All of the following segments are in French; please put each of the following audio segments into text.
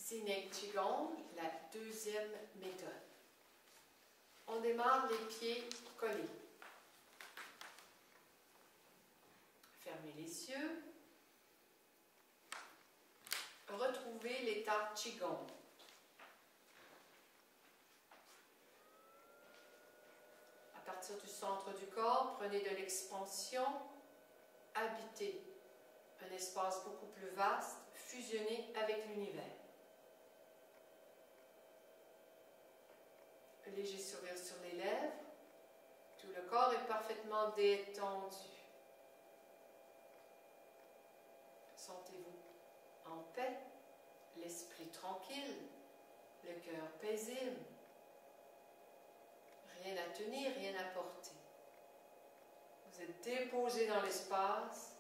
Zineng Qigong, la deuxième méthode. On démarre les pieds collés. Fermez les yeux. Retrouvez l'état Qigong. À partir du centre du corps, prenez de l'expansion, habitez un espace beaucoup plus vaste, fusionné avec l'univers. Un léger sourire sur les lèvres, tout le corps est parfaitement détendu. Sentez-vous en paix, l'esprit tranquille, le cœur paisible. Rien à tenir, rien à porter. Vous êtes déposé dans l'espace,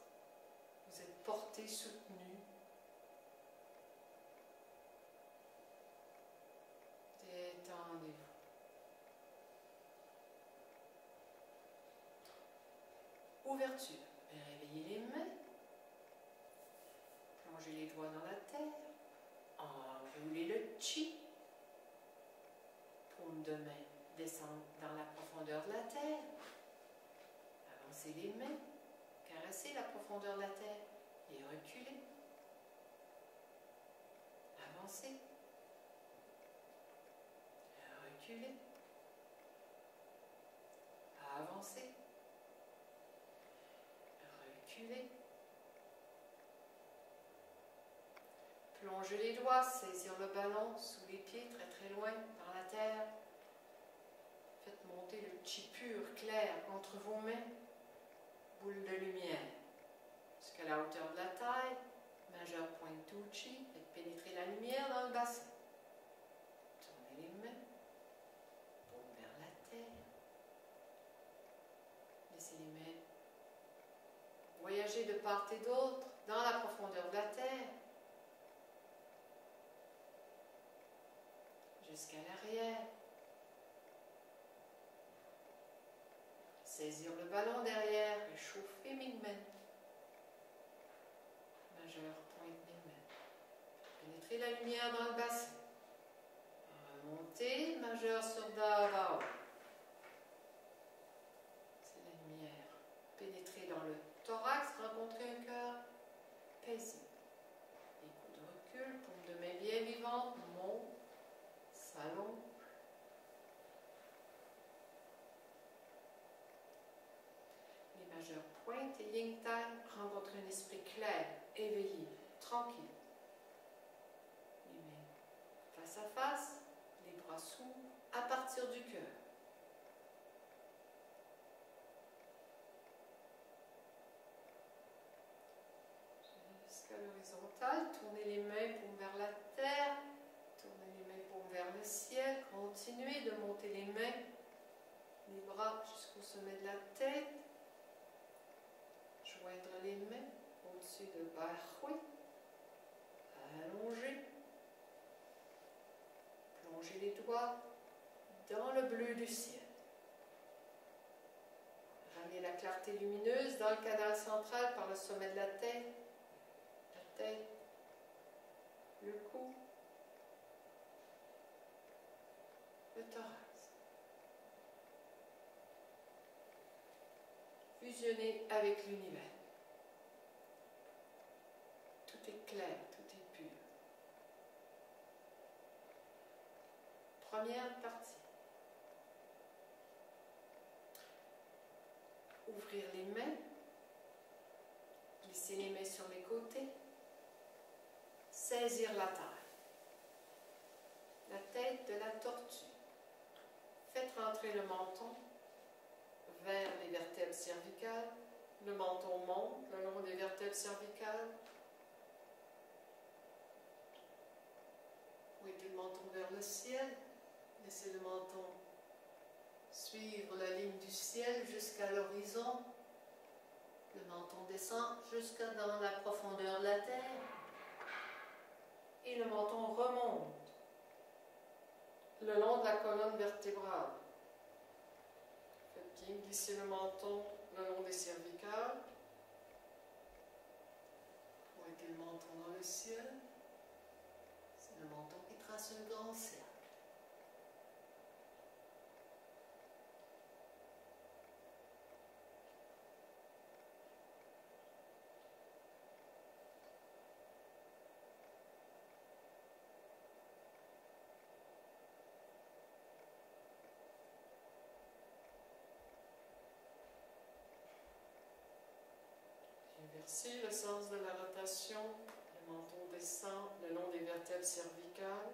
vous êtes porté, soutenu. Détendez-vous. Ouverture. Réveillez les mains. Plongez les doigts dans la terre. Enroulez le chi. Paume de main descend dans la profondeur de la terre. Avancez les mains. Caressez la profondeur de la terre. Et reculez. Avancez. Reculez. Avancez. Reculez. Plongez les doigts, saisir le ballon sous les pieds, très très loin, dans la terre. Faites monter le chi pur, clair, entre vos mains. Boule de lumière. Jusqu'à la hauteur de la taille, majeur pointe tu chi, faites pénétrer la lumière dans le bassin. Tournez les mains, paume vers la terre. Laissez les mains voyager de part et d'autre dans la profondeur de la terre, jusqu'à l'arrière. Saisir le ballon derrière, réchauffer mes mains. Majeur pointe mes mains. Pénétrer la lumière dans le bassin. Remonter, majeur sur Dava. C'est la lumière. Pénétrer dans le thorax, rencontrer un cœur paisible. Les coups de recul, paume de main bien vivante, monte, s'allonge. Les majeurs pointes et yin tang rencontrent un esprit clair, éveillé, tranquille. Les mains face à face, les bras s'ouvrent à partir du cœur. Jusqu'à l'horizontale, tournez les mains paume vers la terre, tournez les mains paume vers le ciel, continuez de monter les mains, les bras jusqu'au sommet de la tête. Joindre les mains au-dessus de Bahui. Allonger. Plonger les doigts dans le bleu du ciel. Ramener la clarté lumineuse dans le canal central par le sommet de la tête. La tête. Le cou. Le thorax. Fusionner avec l'univers. Tout est clair, tout est pur. Première partie. Ouvrir les mains. Glisser les mains sur les côtés. Saisir la taille. La tête de la tortue. Faites rentrer le menton vers les vertèbres cervicales. Le menton monte le long des vertèbres cervicales. Pointez le menton vers le ciel. Laissez le menton suivre la ligne du ciel jusqu'à l'horizon. Le menton descend jusqu'à dans la profondeur de la terre. Et le menton remonte le long de la colonne vertébrale. Faites bien glisser le menton le long des cervicales. Pointez le menton dans le ciel. C'est le menton trace un grand cercle. Inversez le sens de la rotation. Le menton descend le long des vertèbres cervicales.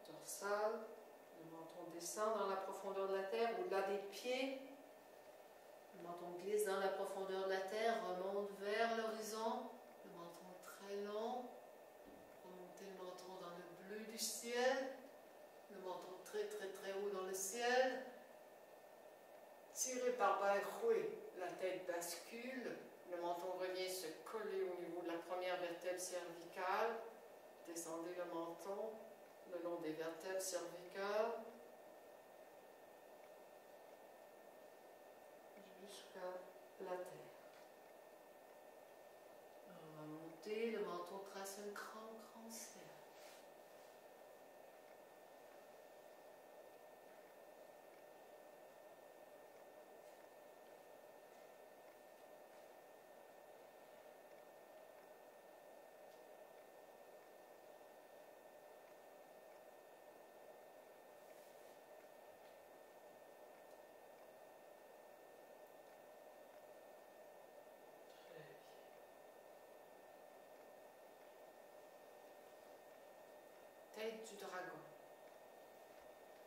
Dorsale. Le menton descend dans la profondeur de la terre, au-delà des pieds. Le menton glisse dans la profondeur de la terre, remonte vers l'horizon. Le menton très long. Remontez le menton dans le bleu du ciel. Le menton très haut dans le ciel. Tirez par Baïroué, la tête bascule. Le menton revient se coller au niveau de la première vertèbre cervicale. Descendez le menton le long des vertèbres cervicales jusqu'à la terre. On va monter, le menton trace un grand cercle. Tête du dragon.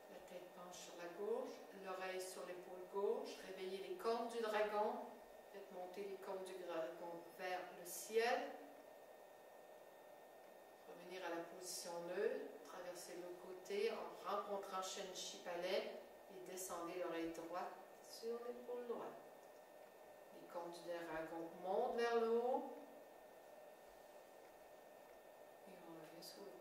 La tête penche sur la gauche, l'oreille sur l'épaule gauche. Réveillez les cornes du dragon. Faites monter les cornes du dragon vers le ciel. Revenir à la position neutre. Traversez le côté en rencontrant Shen Chi Palais et descendez l'oreille droite sur l'épaule droite. Les cornes du dragon montent vers le haut. Et on revient sur le côté.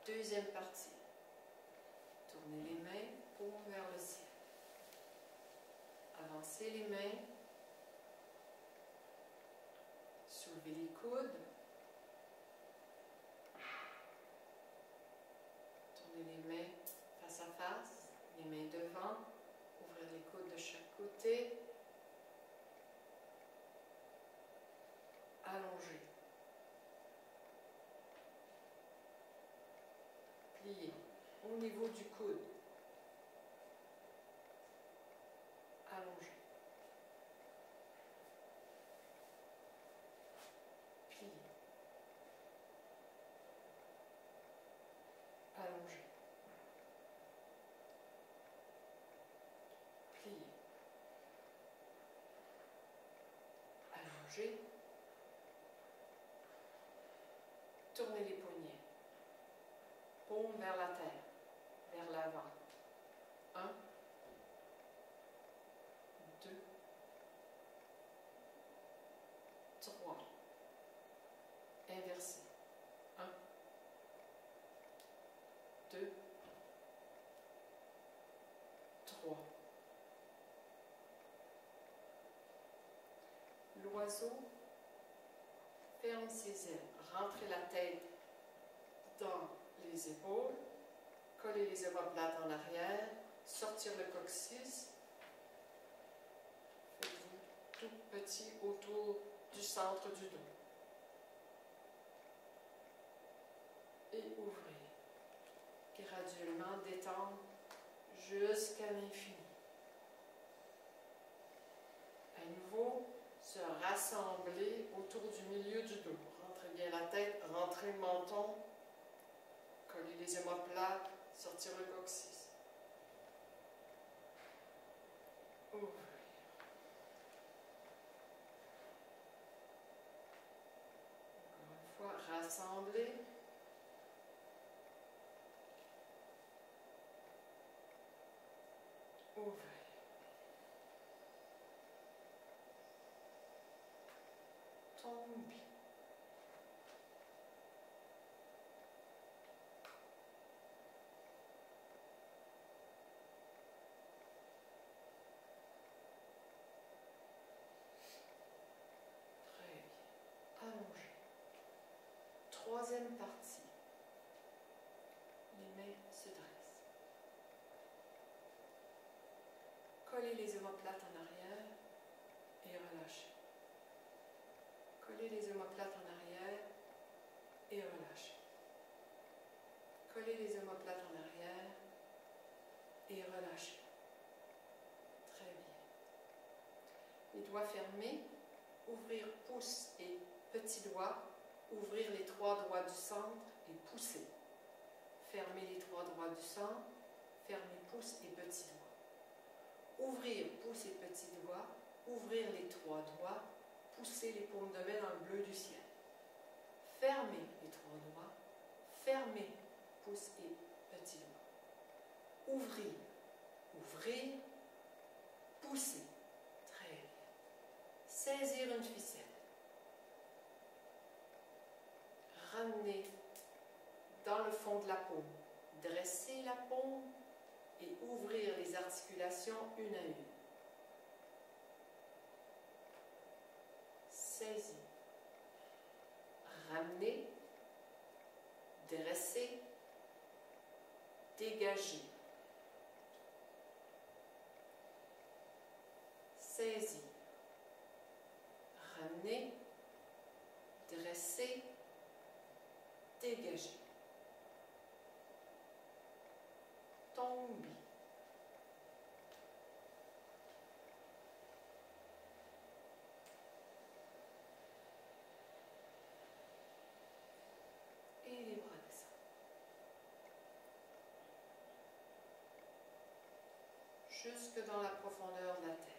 Deuxième partie. Tournez les mains, paume vers le ciel. Avancez les mains. Soulevez les coudes. Tournez les mains face à face, les mains devant. Ouvrez les coudes de chaque côté. Allongez. Pliez au niveau du coude. Allongez. Pliez. Allongez. Pliez. Allongez. Tournez les poignets. Paume vers la terre, vers l'avant. 1, 2, 3. Inversez. 1, 2, 3. L'oiseau ferme ses ailes. Rentrez la tête dans les épaules, coller les omoplates en arrière, sortir le coccyx. Faites-vous tout petit autour du centre du dos. Et ouvrez. Graduellement détendre jusqu'à l'infini. À nouveau, se rassembler autour du milieu du dos. Rentrez bien la tête, rentrez le menton. Coller les omoplates, sortir le coccyx. Ouvrir. Encore une fois, rassembler. Ouvrir. tombe. Très bien. Allongez. Troisième partie. Les mains se dressent. Collez les omoplates en arrière et relâchez. Collez les omoplates en arrière et relâchez. Collez les omoplates en arrière et relâchez. Très bien. Les doigts fermés, ouvrir pouce et petit doigt, ouvrir les trois doigts du centre et pousser. Fermez les trois doigts du centre, fermez pouce et petit doigt. Ouvrir pouce et petit doigt, ouvrir les trois doigts, pousser les paumes de main dans le bleu du ciel. Fermez les trois doigts, fermez pouce et petit doigt. Ouvrir, ouvrir, pousser. Très bien. Saisir une ficelle. Ramener dans le fond de la paume. Dresser la paume et ouvrir les articulations une à une. Saisir. Ramener. Dresser. Dégager. Saisir. Ramener. Dresser. Dégager. Tomber. Et les bras descendent. Jusque dans la profondeur de la terre.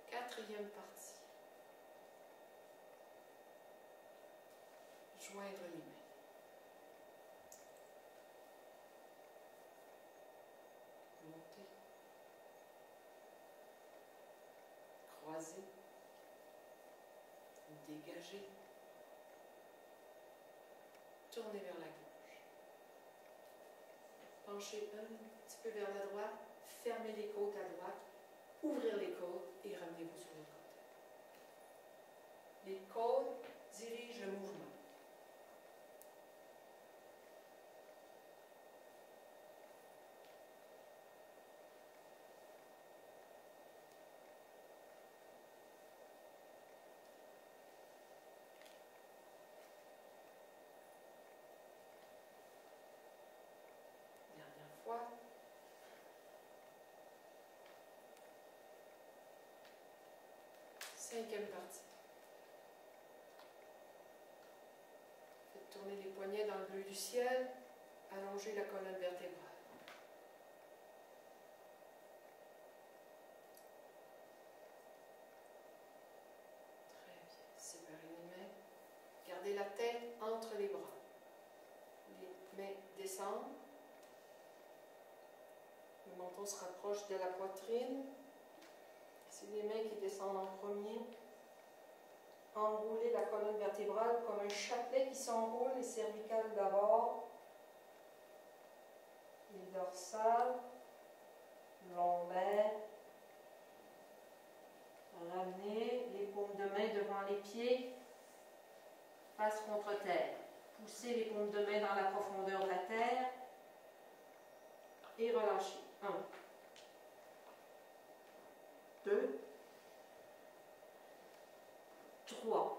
Quatrième partie. Joindre les mains. Monter. Croiser. Dégager. Tourner vers la gauche. Pencher un petit peu vers la droite. Fermez les côtes à droite. Ouvrir les côtes et ramenez-vous sur le côté. Les côtes dirigent le mouvement. Dernière fois. Cinquième partie. Faites tourner les poignets dans le bleu du ciel. Allongez la colonne vertébrale. Très bien. Séparez les mains. Gardez la tête entre les bras. Les mains descendent. Le menton se rapproche de la poitrine. C'est les mains qui descendent en premier. Enroulez la colonne vertébrale comme un chapelet qui s'enroule, les cervicales d'abord, les dorsales, lombaires. Ramenez les paumes de main devant les pieds, face contre terre. Poussez les paumes de main dans la profondeur de la terre et relâchez. 1, 2, 3.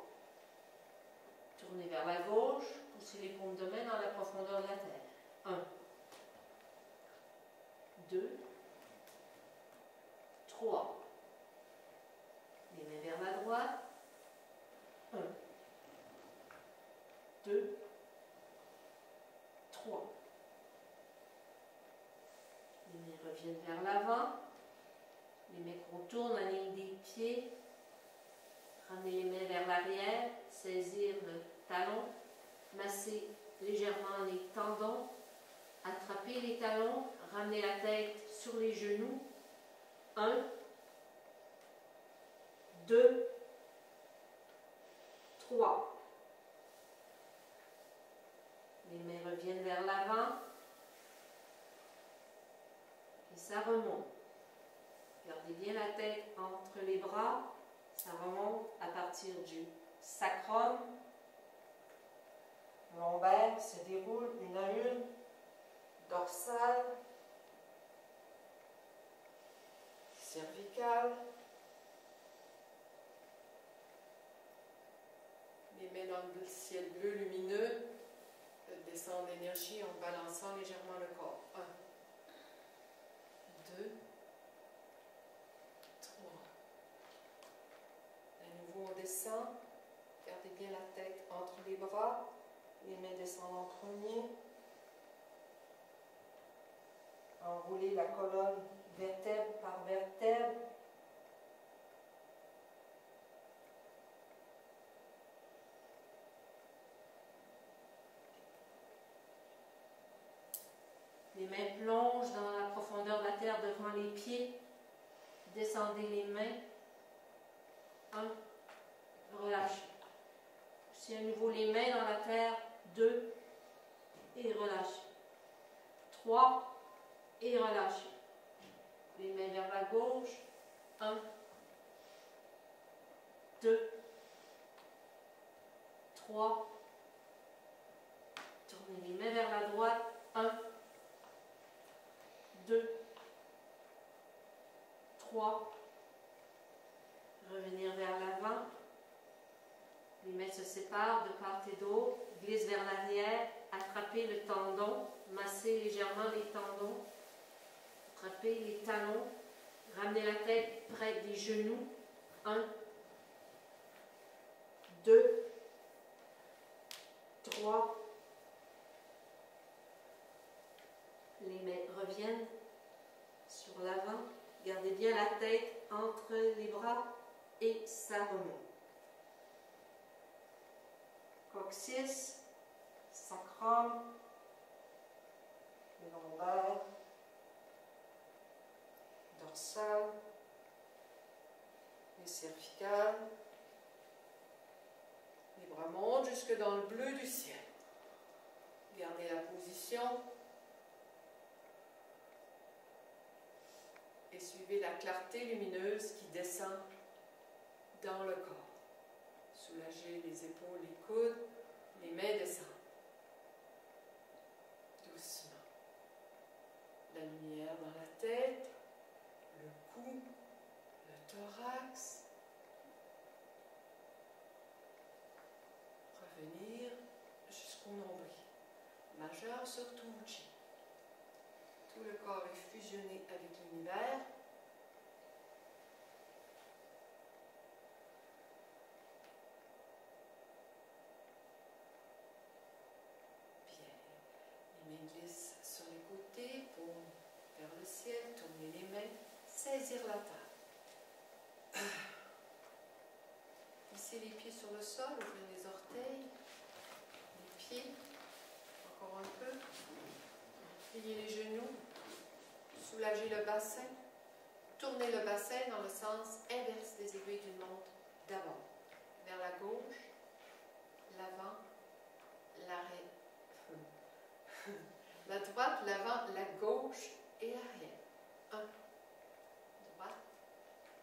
Tournez vers la gauche, poussez les paumes de main dans la profondeur de la terre. 1, 2, 3. Les mains vers la droite. 1, 2, 3. Les mains reviennent vers l'avant. Les mains contournent la ligne des pieds. Ramenez les mains vers l'arrière. Saisir le talon. Massez légèrement les tendons. Attrapez les talons. Ramenez la tête sur les genoux. 1, 2, 3. Les mains reviennent vers l'avant. Et ça remonte. Gardez bien la tête entre les bras. Ça remonte à partir du sacrum. Lombaire se déroule une à une. Dorsale. Cervicale. Les mains dans le ciel bleu lumineux. Faites descendre l'énergie en balançant légèrement le corps. 1, 2, 3. À nouveau, on descend. Gardez bien la tête entre les bras. Les mains descendent en premier. Enroulez la colonne vertèbre par vertèbre. Les mains plongent dans la profondeur de la terre devant les pieds. Descendez les mains. 1. Relâchez. Puis à nouveau les mains dans la terre. 2. Et relâchez. 3. Et relâchez. Les mains vers la gauche. 1. 2. 3. Tournez les mains vers la droite. 1. 2, 3, revenir vers l'avant, les mains se séparent de part et d'autre, glisse vers l'arrière, attrapez le tendon, massez légèrement les tendons, attrapez les talons, ramenez la tête près des genoux, 1, 2, 3, les mains reviennent sur l'avant. Gardez bien la tête entre les bras et ça remonte. Coccyx, sacrum, lombaire, Dorsale. Les cervicales. Les bras montent jusque dans le bleu du ciel. Gardez la position. Et suivez la clarté lumineuse qui descend dans le corps. Soulagez les épaules, les coudes, les mains descendent. Doucement. La lumière dans la tête, le cou, le thorax. Revenir jusqu'au nombril. Majeur sur Tucci. Tout le corps est fusionné avec l'univers. Bien. Les mains glissent sur les côtés, paumes vers le ciel, tournez les mains, saisir la table. Glissez les pieds sur le sol, ouvrez les orteils, les pieds, encore un peu. Pliez les genoux. Soulagez le bassin. Tournez le bassin dans le sens inverse des aiguilles d'une montre d'abord. Vers la gauche, l'avant, l'arrière. La droite, l'avant, la gauche et l'arrière. 1. Droite,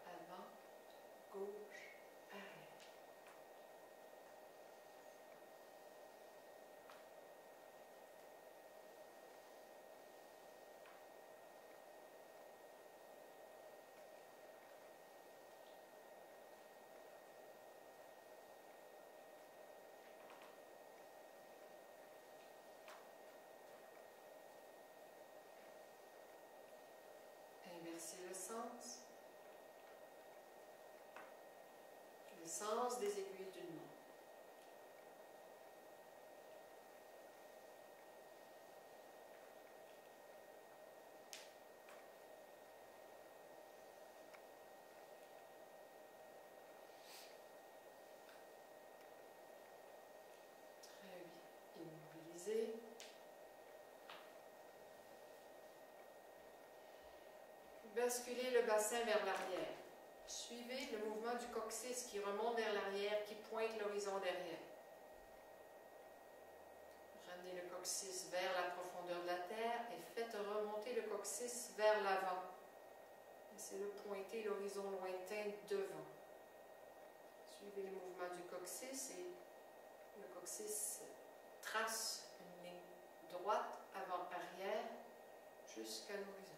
avant, gauche, arrière. Inversez le sens des aiguilles d'une montre. Très bien. Immobilisez. Basculez le bassin vers l'arrière. Suivez le mouvement du coccyx qui remonte vers l'arrière, qui pointe l'horizon derrière. Ramenez le coccyx vers la profondeur de la terre et faites remonter le coccyx vers l'avant. Laissez-le pointer l'horizon lointain devant. Suivez le mouvement du coccyx et le coccyx trace une ligne droite avant-arrière jusqu'à l'horizon.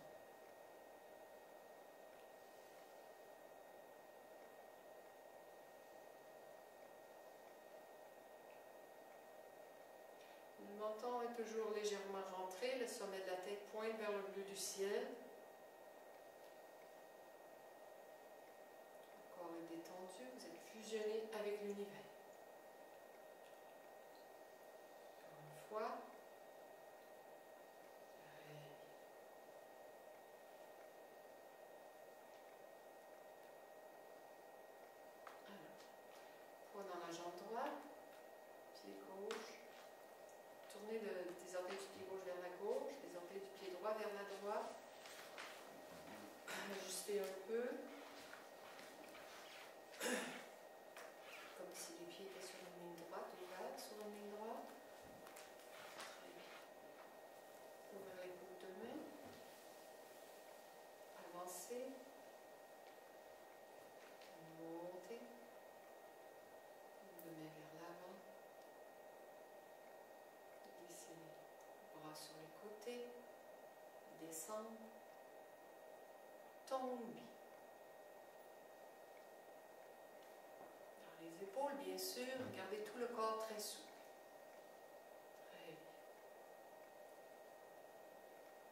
Le menton est toujours légèrement rentré, le sommet de la tête pointe vers le bleu du ciel. Le corps est détendu, vous êtes fusionné avec l'univers. Encore une fois. Poids dans la jambe droite, pied gauche. Tournez des orteils du pied gauche vers la gauche, des orteils du pied droit vers la droite. Ajustez un peu. Comme si les pieds étaient sur une ligne droite, ouverts sur une ligne droite. Ouvrir les boucles de main. Avancez. Montez. De main vers l'avant. Glissez les bras sur les côtés. Descendre. Tomber. Dans les épaules, bien sûr, gardez tout le corps très souple. Très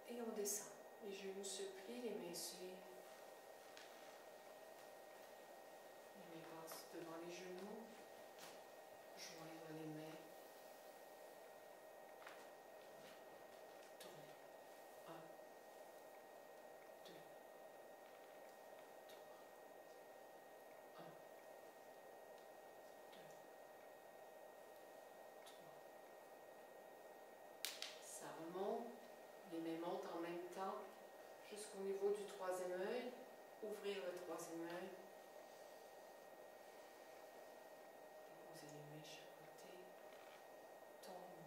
bien. Et on descend. Les genoux se plient, les mains suivent. Les mains passent devant les genoux. Joindre les mains. Tourner. 1, 2, 3, 1, 2, 3. Ça remonte. Les mains montent en même temps jusqu'au niveau du troisième œil. Ouvrir le troisième œil. Déposez les mains chaque côté. Tomber.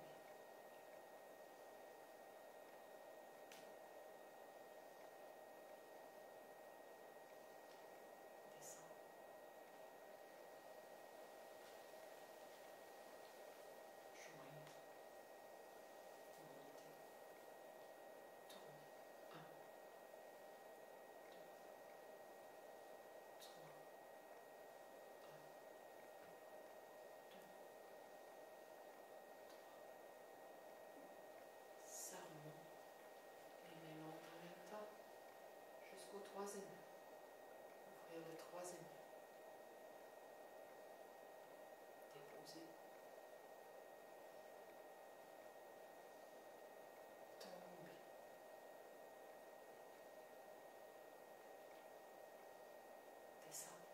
Descendre. Joindre. Monter. Tourner. 1, 2, 3. 1, 2, 3. Ça remonte. Les mains montent en même temps jusqu'au troisième œil. Ouvrir le troisième œil. Déposer. Tomber. Descendre.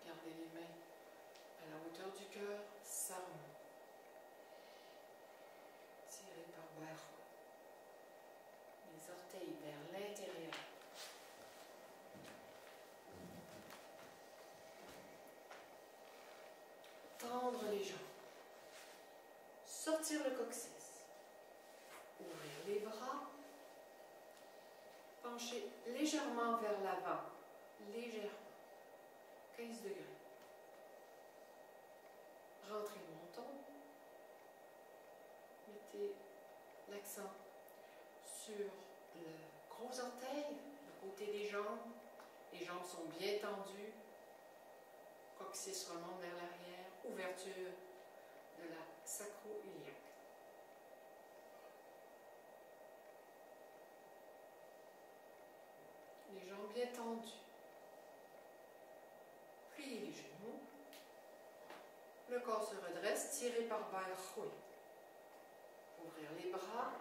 Gardez les mains à la hauteur du cœur, ça remonte. Tirez par vers haut. Les orteils vers l'intérieur. Tendre les jambes. Sortir le coccyx. Ouvrir les bras. Pencher légèrement vers l'avant. Légèrement. 15 degrés. Rentrez le menton. Mettez l'accent sur le gros orteil, le côté des jambes. Les jambes sont bien tendues. Coccyx remonte vers l'arrière. Ouverture de la sacro-iliaque. Les jambes bien tendues. Pliez les genoux. Le corps se redresse, tirez par vers haut. Ouvrir les bras.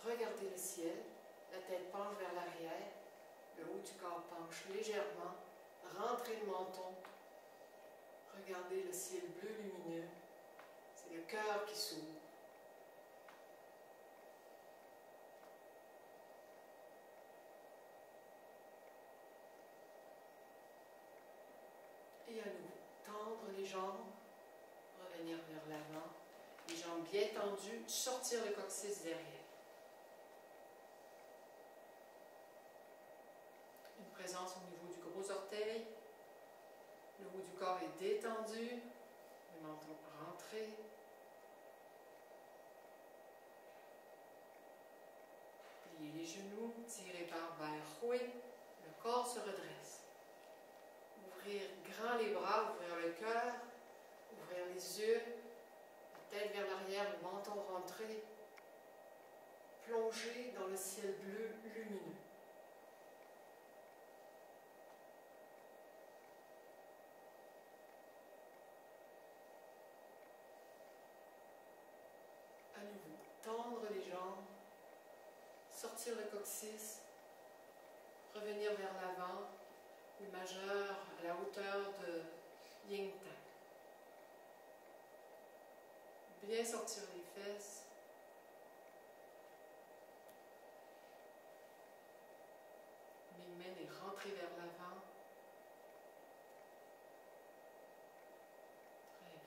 regardez le ciel, la tête penche vers l'arrière, le haut du corps penche légèrement, rentrez le menton, regardez le ciel bleu lumineux, c'est le cœur qui s'ouvre. Et à nouveau, tendre les jambes, revenir vers l'avant, les jambes bien tendues, sortir le coccyx derrière. Une présence au niveau du gros orteil, le haut du corps est détendu, le menton rentré. Pliez les genoux, tirez par vers Hui, le corps se redresse. Ouvrir grand les bras, ouvrir le cœur, ouvrir les yeux, la tête vers l'arrière, le menton rentré. Plonger dans le ciel bleu lumineux. À nouveau, tendre les jambes, sortir le coccyx, revenir vers l'avant, le majeur à la hauteur de Yin Tang. Bien sortir les fesses. Mingmen est rentré vers l'avant. Très bien.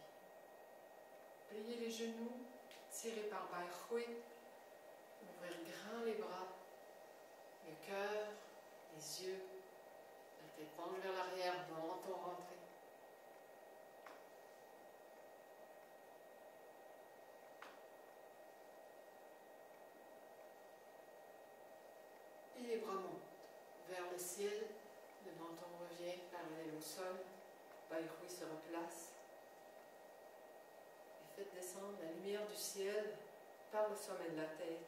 Pliez les genoux, tirez par Bai Hui, ouvrir grand les bras, le cœur, les yeux, la tête penche vers l'arrière, menton rentré. Et les bras montent vers le ciel, le menton revient parallèle au sol, Bai Hui se replace. Et faites descendre la lumière du ciel par le sommet de la tête.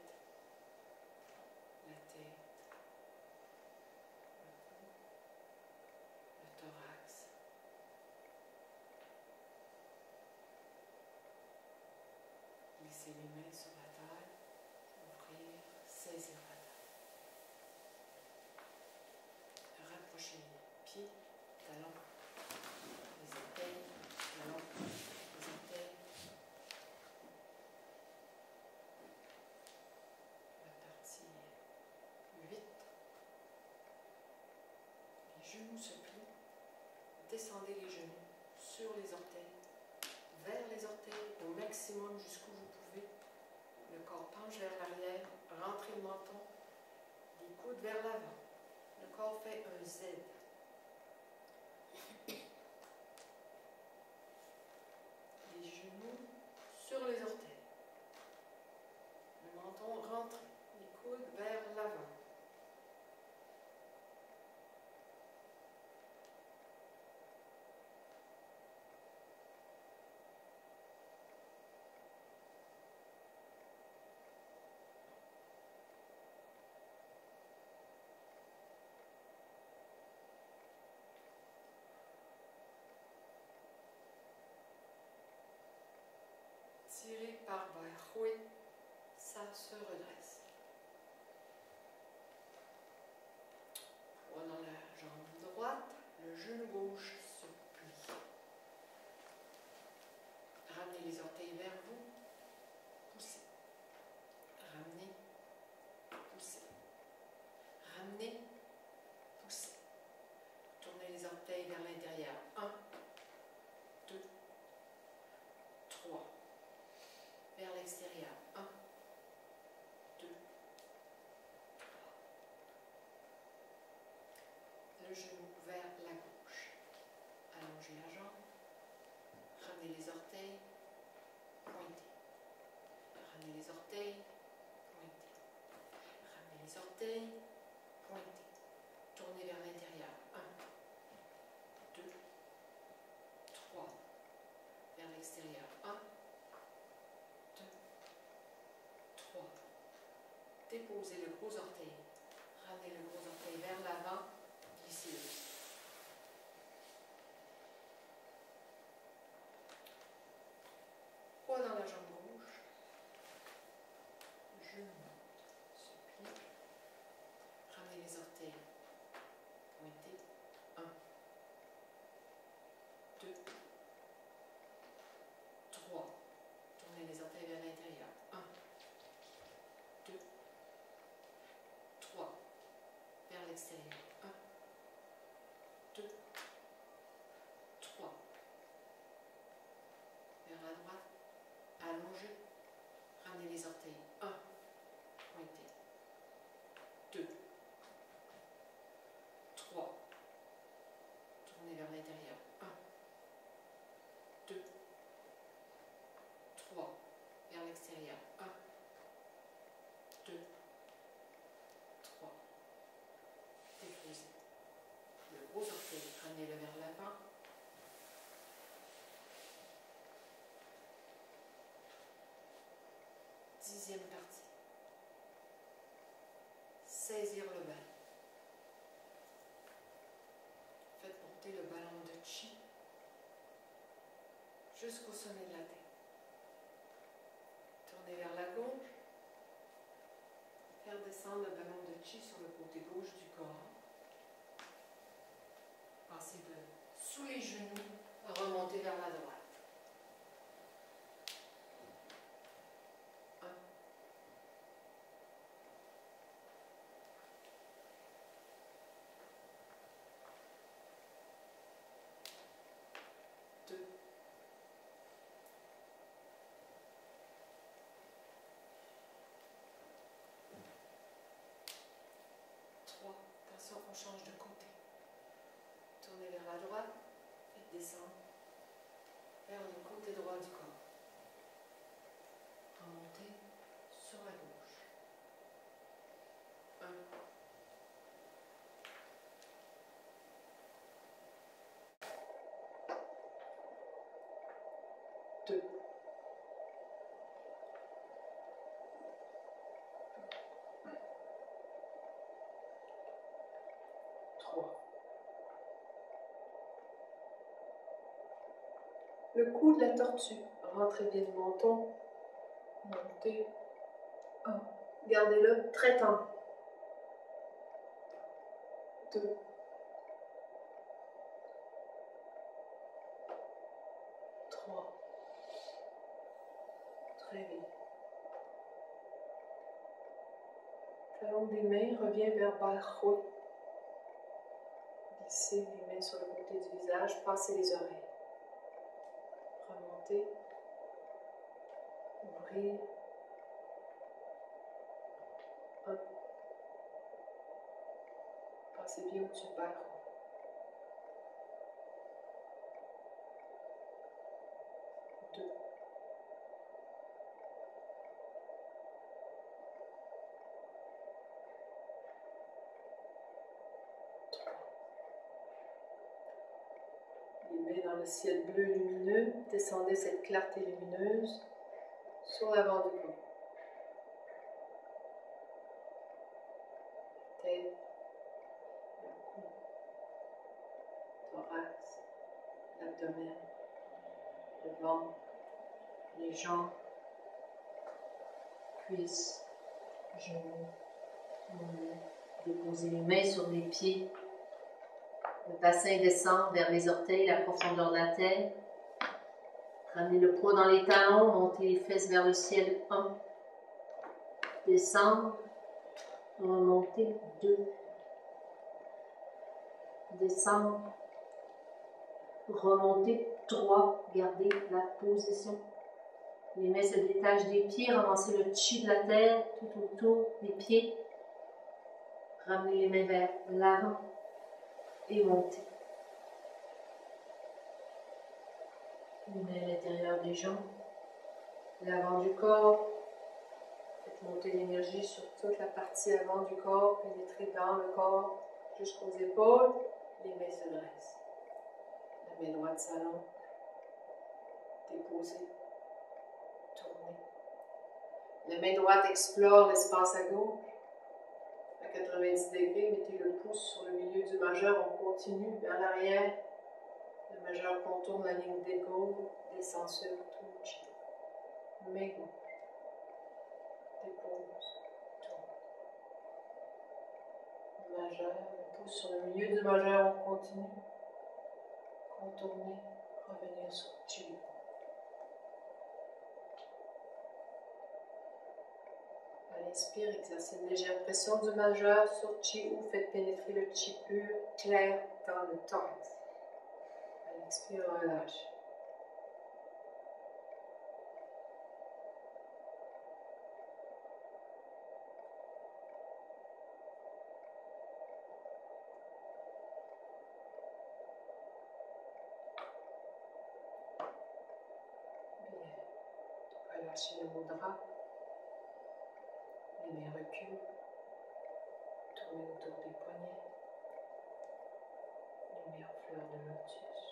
La tête, le thorax. Glissez les mains sur la taille, ouvrir, saisir la taille. Rapprochez les pieds, talons, les orteils, talons, les orteils. La partie 8. Les genoux se plient. Descendez les genoux sur les orteils, vers les orteils au maximum jusqu'où vous pouvez. Le corps penche vers l'arrière, rentrez le menton, les coudes vers l'avant. Le corps fait un Z. Les genoux sur les orteils. Le menton rentre, les coudes vers l'avant. Tiré par Bai Hui, ça se redresse. Poids dans la jambe droite, le genou gauche se plie. Ramenez les orteils vers vous, poussez. Ramenez, poussez. Ramenez, poussez. Tournez les orteils vers l'intérieur. 1, 2, 3. Vers l'extérieur. 1, 2, 3. Le genou vers la gauche. Allongez la jambe. Ramenez les orteils. Pointez. Ramenez les orteils. Pointez. Ramenez les orteils. Pointez. Tournez vers l'intérieur. 1, 2, 3. Vers l'extérieur. 1, 2, 3. Déposez le gros orteil. Ramenez le gros orteil vers l'avant. Glissez-le. Poids dans la jambe gauche. Genou. l'extérieur. 1, 2, 3. Vers la droite. Allongez. Ramenez les orteils. 1. Pointez. 2. 3. Tournez vers l'intérieur. 1. 2. 3. Vers l'extérieur. 1. 2. 3. Déposez. Le gros orteil. Ramenez-le vers l'avant. Dixième partie. Saisir le ballon. Faites monter le ballon de chi jusqu'au sommet de la tête. Tournez vers la gauche. Faire descendre le ballon de chi sur le côté gauche du corps. Passez de sous les genoux, remontez vers la droite. 1. 2. 3. Attention, on change de côté. Tournez vers la droite, faites descendre vers le côté droit du corps. Remontez sur la gauche. 1. 2. 3. Le cou de la tortue. Rentrez bien le menton. Montez. 1. Gardez-le très tendre. 2. 3. Très bien. Talon des mains revient vers Balchoué. Glissez les mains sur le côté du visage, passez les oreilles. Remontez. Ouvrir. 1. Passez bien au-dessus de Balchoué. 2. 3. Les mains dans le ciel bleu lumineux, descendez cette clarté lumineuse sur l'avant du corps. Tête, le cou, thorax, l'abdomen, le ventre, les jambes, cuisses, genoux, mollets. Déposez les mains sur les pieds. Le bassin descend vers les orteils, la profondeur de la tête. Ramenez le poids dans les talons, montez les fesses vers le ciel. 1. Descendre. Remonter. 2. Descendre. Remonter. 3. Gardez la position. Les mains se détachent des pieds. Ramassez le chi de la terre tout autour des pieds. Ramenez les mains vers l'avant et montez. Les mains à l'intérieur des jambes, l'avant du corps. Faites monter l'énergie sur toute la partie avant du corps, pénétrer dans le corps jusqu'aux épaules. Les mains se dressent. La main droite s'allonge. Déposez. Tournez. La main droite explore l'espace à gauche. À 90 degrés, mettez le pouce sur le milieu du majeur. On continue vers l'arrière. Le majeur contourne la ligne d'épaule, descend sur tout le chi. Main gauche. Dépose. Tourne. Le majeur, le pouce sur le milieu du majeur. On continue. Contourner, revenir sur le chi. inspire, exercez une légère pression du majeur sur Chi ou faites pénétrer le Chi pur, clair dans le thorax. À l'expire, relâche. Bien. Relâchez le mudra. Les mains reculent. Tournez autour des poignets. Les mains en fleur de lotus.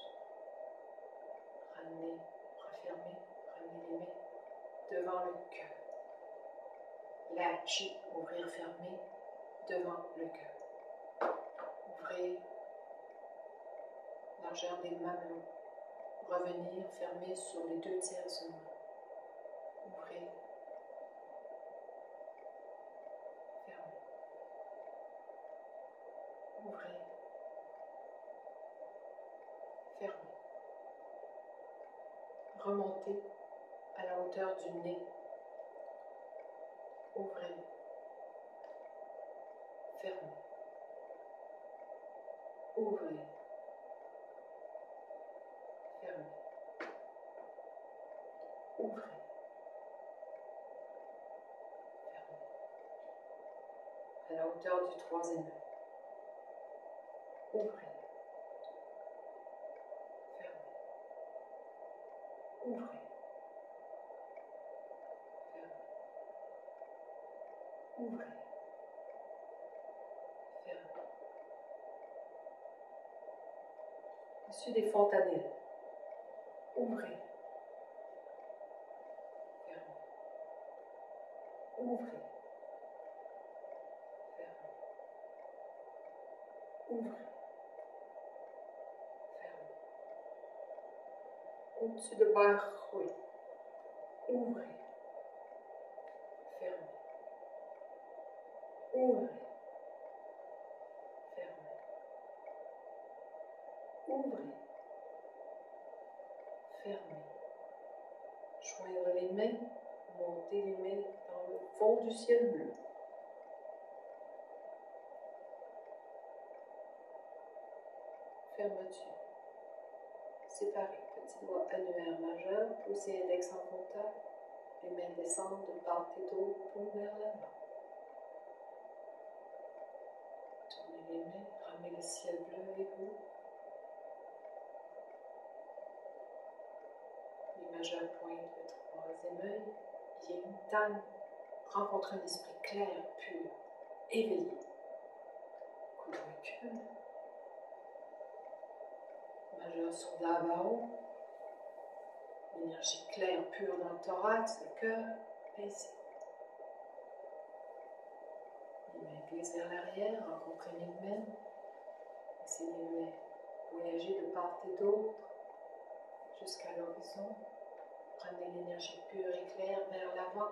Ramenez, refermez, ramenez les mains devant le cœur. La Chi, ouvrir, fermer, devant le cœur. Ouvrez, largeur des mamelons. Revenir, fermer sur les 2/3 seulement. Ouvrez, fermez. Ouvrez, fermez. Remontez à la hauteur du nez. Ouvrez, fermez. Ouvrez, fermez. Ouvrez, fermez. À la hauteur du 3e œil. Ouvrez, fermez. Ouvrez, fermez. Ouvrez, fermez. Au-dessus des fontanelles. Ouvrez, fermez. Ouvrez, fermez. Ouvrez, fermez. Au-dessus de Barroui. Ouvrez, fermez. Ouvrez, fermez. Ouvrez, fermez. Joindre les mains, monter les mains dans le fond du ciel bleu. Fermeture. Séparer. Petit doigt annulaire majeur, poussez index en contact. Les mains descendent de part et d'autre, paume vers l'avant. Tournez les mains, ramenez le ciel bleu avec vous. Les majeurs pointent le 3e œil. Yin Tang. Rencontre un esprit clair, pur, éveillé. Coup de recul. Majeur sur Davao. L'énergie claire, pure dans le thorax, le cœur, baissé. Les mains glissent vers l'arrière, rencontrez Migmen. Essayez de voyager de part et d'autre jusqu'à l'horizon. Ramenez l'énergie pure et claire vers l'avant.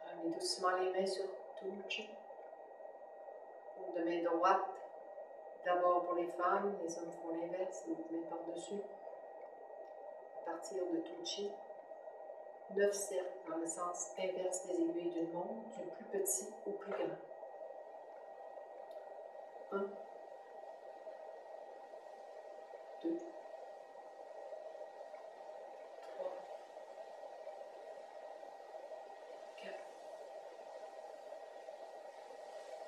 Ramenez doucement les mains sur Tuji. Paume de main droite. D'abord pour les femmes, les hommes font l'inverse, les mains par-dessus. À partir de Tuji, 9 cercles dans le sens inverse des aiguilles d'une montre, du plus petit au plus grand. 1, 2, 3, 4,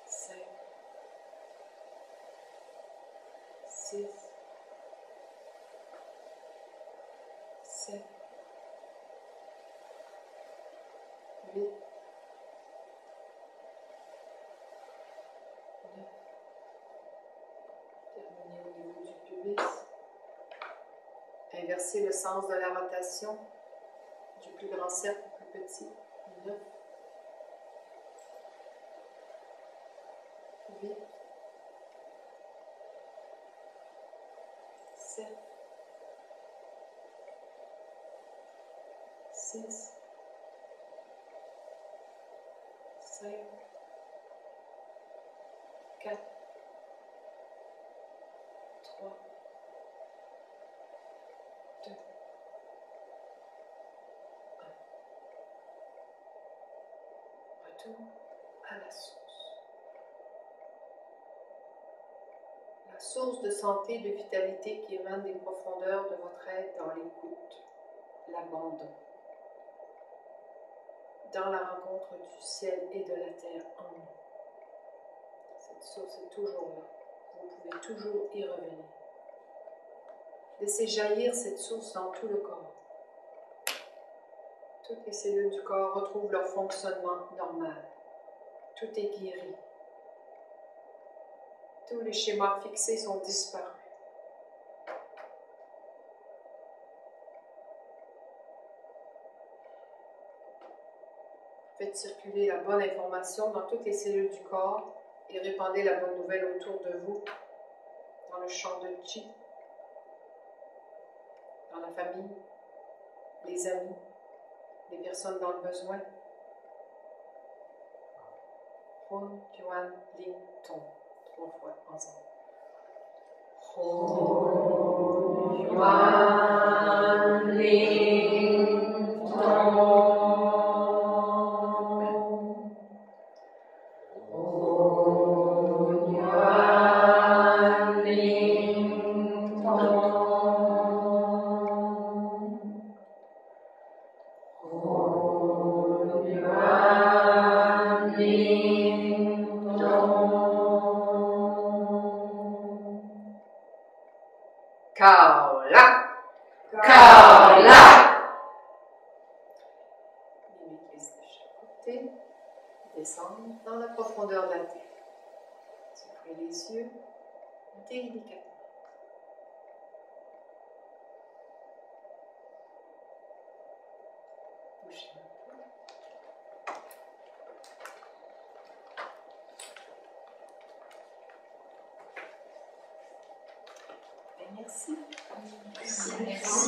5, 6, 7, 8, 9. Terminez au niveau du pubis. Inversez le sens de la rotation du plus grand cercle au plus petit. 9, 8, 7, 6, 5, 4, 3, 2, 1. tout à la source. La source de santé, de vitalité qui émane des profondeurs de votre être dans l'écoute, l'abandon, dans la rencontre du ciel et de la terre en nous. Cette source est toujours là. Vous pouvez toujours y revenir. Laissez jaillir cette source dans tout le corps. Toutes les cellules du corps retrouvent leur fonctionnement normal. Tout est guéri. Tous les schémas fixés sont disparus. Faites circuler la bonne information dans toutes les cellules du corps et répandez la bonne nouvelle autour de vous, dans le champ de Chi, dans la famille, les amis, les personnes dans le besoin. Hun, Yuan, Ling, Tong. 3 fois ensemble. Hun, Yuan, Ling, Tong. Kaola. Kaola. Les mains glissent de chaque côté. Descendent dans la profondeur de la terre. Ouvrez les yeux délicatement. Bougez un peu. Et merci. Merci.